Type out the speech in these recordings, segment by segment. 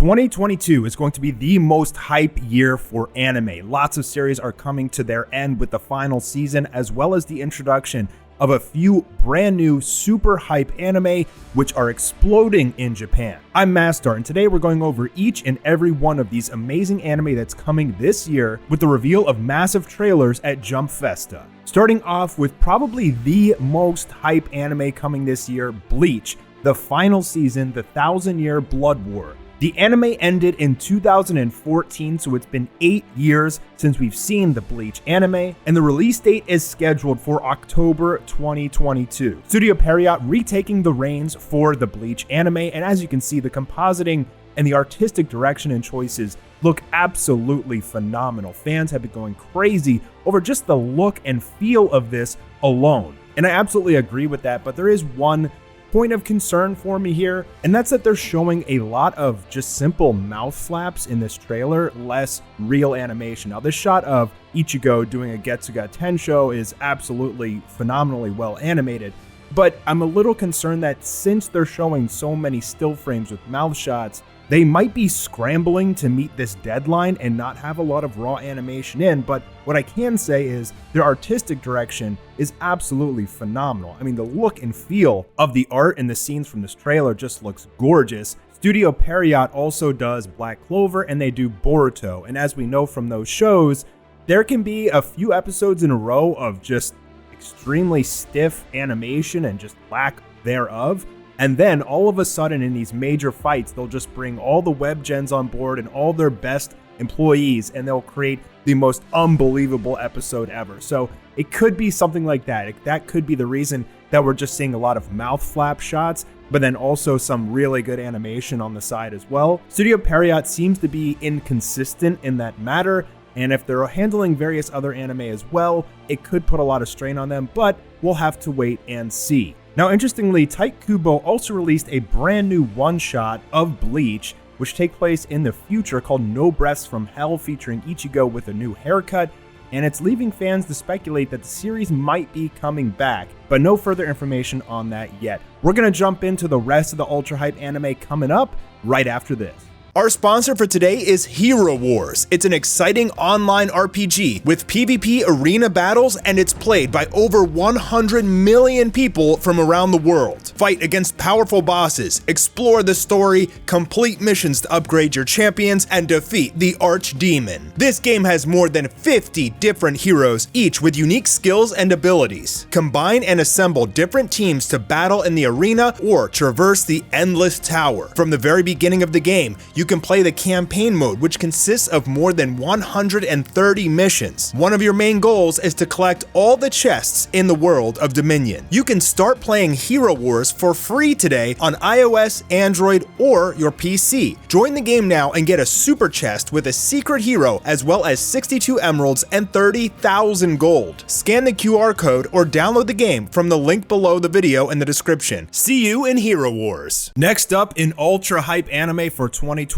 2022 is going to be the most hype year for anime. Lots of series are coming to their end with the final season, as well as the introduction of a few brand new super hype anime which are exploding in Japan. I'm Mastar, and today we're going over each and every one of these amazing anime that's coming this year with the reveal of massive trailers at Jump Festa. Starting off with probably the most hype anime coming this year, Bleach, the final season, the 1,000-year blood war. The anime ended in 2014, so it's been 8 years since we've seen the Bleach anime, and the release date is scheduled for October 2022. Studio Pierrot retaking the reins for the Bleach anime, and as you can see, the compositing and the artistic direction and choices look absolutely phenomenal. Fans have been going crazy over just the look and feel of this alone, and I absolutely agree with that, but there is one point of concern for me here, and that's that they're showing a lot of just simple mouth flaps in this trailer, less real animation. Now, this shot of Ichigo doing a Getsuga Tensho is absolutely phenomenally well animated, but I'm a little concerned that since they're showing so many still frames with mouth shots, they might be scrambling to meet this deadline and not have a lot of raw animation in, but what I can say is their artistic direction is absolutely phenomenal. I mean, the look and feel of the art and the scenes from this trailer just looks gorgeous. Studio Pierrot also does Black Clover, and they do Boruto, and as we know from those shows, there can be a few episodes in a row of just extremely stiff animation and just lack thereof. And then all of a sudden in these major fights, they'll just bring all the web gens on board and all their best employees, and they'll create the most unbelievable episode ever. So it could be something like that. That could be the reason that we're just seeing a lot of mouth flap shots, but then also some really good animation on the side as well. Studio Pierrot seems to be inconsistent in that matter, and if they're handling various other anime as well, it could put a lot of strain on them, but we'll have to wait and see. Now, interestingly, Tite Kubo also released a brand new one-shot of Bleach, which take place in the future, called No Breaths from Hell, featuring Ichigo with a new haircut, and it's leaving fans to speculate that the series might be coming back, but no further information on that yet. We're gonna jump into the rest of the ultra hype anime coming up right after this. Our sponsor for today is Hero Wars. It's an exciting online RPG with PvP arena battles, and it's played by over 100 million people from around the world. Fight against powerful bosses, explore the story, complete missions to upgrade your champions, and defeat the Archdemon. This game has more than 50 different heroes, each with unique skills and abilities. Combine and assemble different teams to battle in the arena or traverse the endless tower. From the very beginning of the game, you can play the campaign mode, which consists of more than 130 missions. One of your main goals is to collect all the chests in the world of Dominion. You can start playing Hero Wars for free today on iOS, Android, or your PC. Join the game now and get a super chest with a secret hero, as well as 62 emeralds and 30,000 gold. Scan the QR code or download the game from the link below the video in the description. See you in Hero Wars. Next up in ultra hype anime for 2022,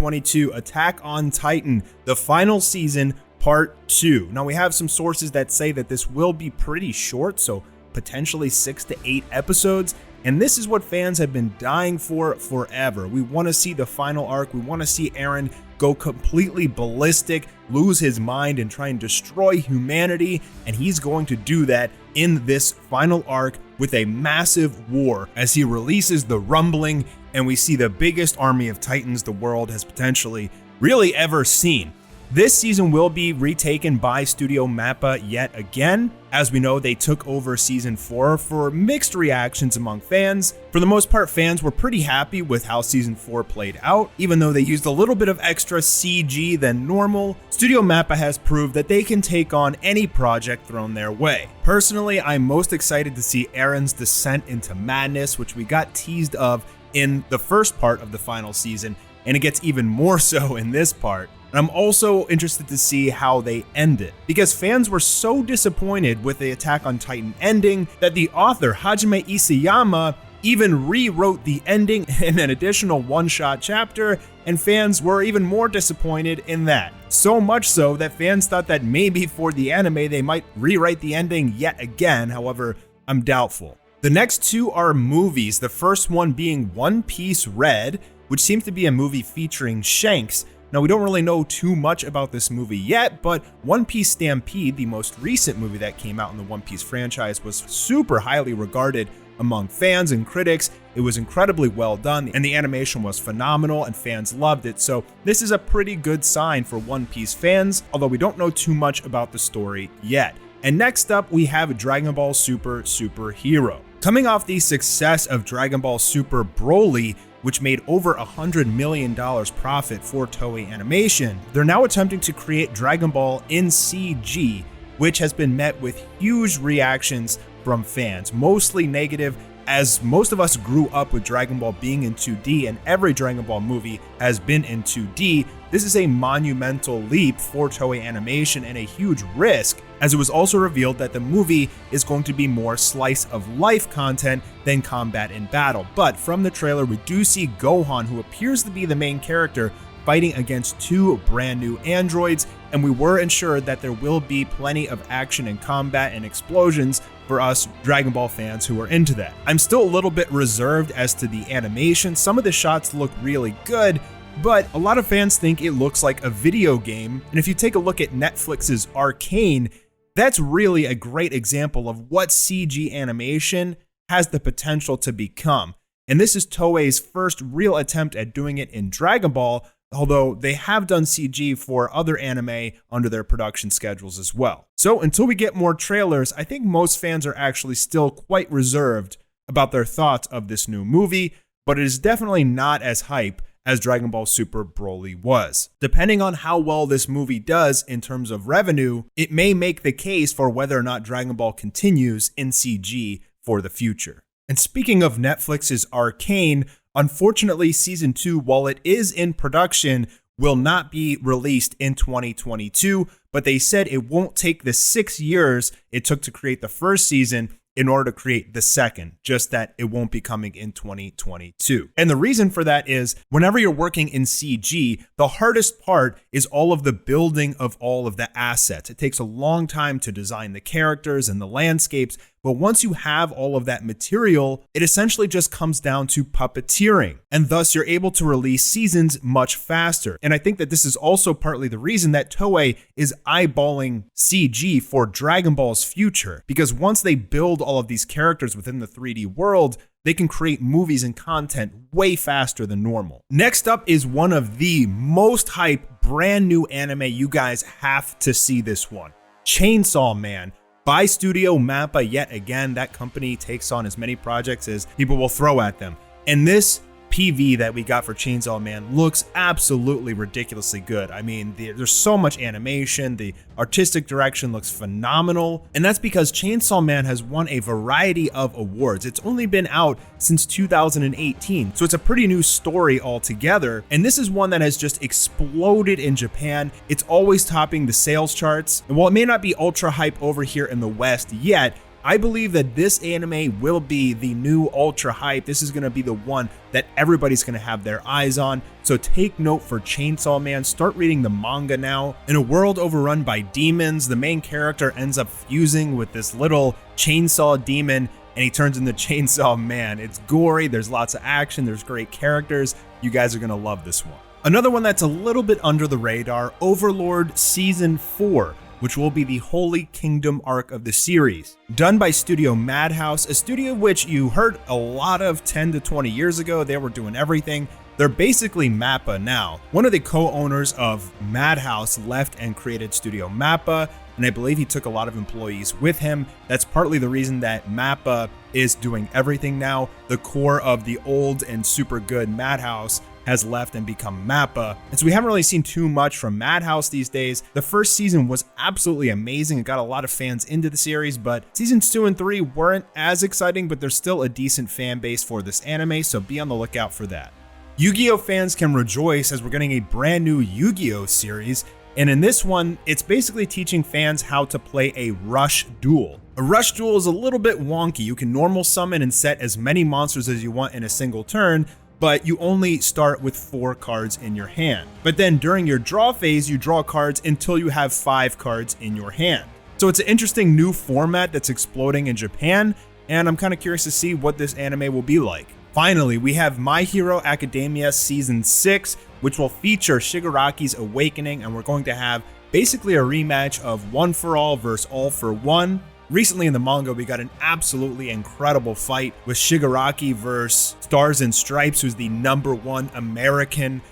Attack on Titan, the final season, part 2. Now, we have some sources that say that this will be pretty short, so potentially 6 to 8 episodes, and this is what fans have been dying for forever. We want to see the final arc. We want to see Eren go completely ballistic, lose his mind, and try and destroy humanity, and he's going to do that in this final arc with a massive war as he releases the rumbling, and we see the biggest army of Titans the world has potentially really ever seen. This season will be retaken by Studio Mappa yet again. As we know, they took over season 4 for mixed reactions among fans. For the most part, fans were pretty happy with how season 4 played out, even though they used a little bit of extra CG than normal. Studio Mappa has proved that they can take on any project thrown their way. Personally, I'm most excited to see Eren's descent into madness, which we got teased of in the first part of the final season, and it gets even more so in this part. And I'm also interested to see how they end it, because fans were so disappointed with the Attack on Titan ending that the author, Hajime Isayama, even rewrote the ending in an additional one-shot chapter, and fans were even more disappointed in that. So much so that fans thought that maybe for the anime they might rewrite the ending yet again. However, I'm doubtful. The next two are movies, the first one being One Piece Red. which seems to be a movie featuring Shanks. Now, we don't really know too much about this movie yet, but One Piece Stampede, the most recent movie that came out in the One Piece franchise, was super highly regarded among fans and critics. It was incredibly well done, and the animation was phenomenal, and fans loved it. So this is a pretty good sign for One Piece fans, although we don't know too much about the story yet. And next up, we have Dragon Ball Super Superhero. Coming off the success of Dragon Ball Super Broly, which made over $100 million profit for Toei Animation, they're now attempting to create Dragon Ball in CG, which has been met with huge reactions from fans, mostly negative, as most of us grew up with Dragon Ball being in 2D, and every Dragon Ball movie has been in 2D. This is a monumental leap for Toei Animation and a huge risk, as it was also revealed that the movie is going to be more slice of life content than combat in battle. But from the trailer, we do see Gohan, who appears to be the main character, fighting against two brand new androids, and we were assured that there will be plenty of action and combat and explosions for us Dragon Ball fans who are into that. I'm still a little bit reserved as to the animation. Some of the shots look really good, but a lot of fans think it looks like a video game. And if you take a look at Netflix's Arcane, that's really a great example of what CG animation has the potential to become. And this is Toei's first real attempt at doing it in Dragon Ball, although they have done CG for other anime under their production schedules as well. So until we get more trailers, I think most fans are actually still quite reserved about their thoughts of this new movie, but it is definitely not as hype as Dragon Ball Super Broly was. Depending on how well this movie does in terms of revenue, it may make the case for whether or not Dragon Ball continues in CG for the future. And speaking of Netflix's Arcane, unfortunately, Season 2, while it is in production, will not be released in 2022, but they said it won't take the 6 years it took to create the first season in order to create the second, just that it won't be coming in 2022. And the reason for that is whenever you're working in CG, the hardest part is all of the building of all of the assets. It takes a long time to design the characters and the landscapes, but once you have all of that material, it essentially just comes down to puppeteering, and thus you're able to release seasons much faster. And I think that this is also partly the reason that Toei is eyeballing CG for Dragon Ball's future, because once they build all of these characters within the 3D world, they can create movies and content way faster than normal. Next up is one of the most hyped brand new anime. You guys have to see this one. Chainsaw Man. By Studio Mappa yet again. That company takes on as many projects as people will throw at them. And this PV that we got for Chainsaw Man looks absolutely ridiculously good. I mean, there's so much animation, the artistic direction looks phenomenal, and that's because Chainsaw Man has won a variety of awards. It's only been out since 2018, so it's a pretty new story altogether, and this is one that has just exploded in Japan. It's always topping the sales charts, and while it may not be ultra hype over here in the West yet, I believe that this anime will be the new ultra hype. This is going to be the one that everybody's going to have their eyes on. So take note for Chainsaw Man. Start reading the manga now. In a world overrun by demons, the main character ends up fusing with this little chainsaw demon, and he turns into Chainsaw Man. It's gory, there's lots of action, there's great characters. You guys are going to love this one. Another one that's a little bit under the radar, Overlord Season 4. Which will be the Holy Kingdom arc of the series. Done by Studio Madhouse, a studio which you heard a lot of 10 to 20 years ago. They were doing everything. They're basically Mappa now. One of the co-owners of Madhouse left and created Studio Mappa, and I believe he took a lot of employees with him. That's partly the reason that Mappa is doing everything now. The core of the old and super good Madhouse has left and become Mappa. And so we haven't really seen too much from Madhouse these days. The first season was absolutely amazing. It got a lot of fans into the series, but seasons 2 and 3 weren't as exciting, but there's still a decent fan base for this anime, so be on the lookout for that. Yu-Gi-Oh fans can rejoice as we're getting a brand new Yu-Gi-Oh series. And in this one, it's basically teaching fans how to play a rush duel. A rush duel is a little bit wonky. You can normal summon and set as many monsters as you want in a single turn, but you only start with 4 cards in your hand. But then during your draw phase, you draw cards until you have 5 cards in your hand. So it's an interesting new format that's exploding in Japan, and I'm kind of curious to see what this anime will be like. Finally, we have My Hero Academia Season 6, which will feature Shigaraki's awakening, and we're going to have basically a rematch of One for All versus All for One. Recently in the manga, we got an absolutely incredible fight with Shigaraki versus Stars and Stripes, who's the #1 American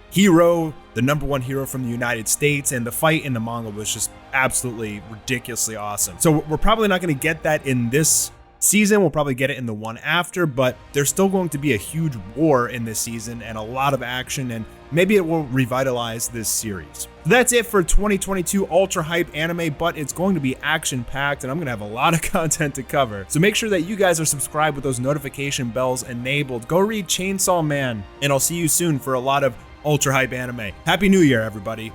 hero, the #1 hero from the United States, and the fight in the manga was just absolutely ridiculously awesome. So we're probably not going to get that in this season. We'll probably get it in the one after, but there's still going to be a huge war in this season and a lot of action, and maybe it will revitalize this series. That's it for 2022 Ultra Hype Anime, but it's going to be action-packed, and I'm going to have a lot of content to cover. So make sure that you guys are subscribed with those notification bells enabled. Go read Chainsaw Man, and I'll see you soon for a lot of Ultra Hype Anime. Happy New Year, everybody.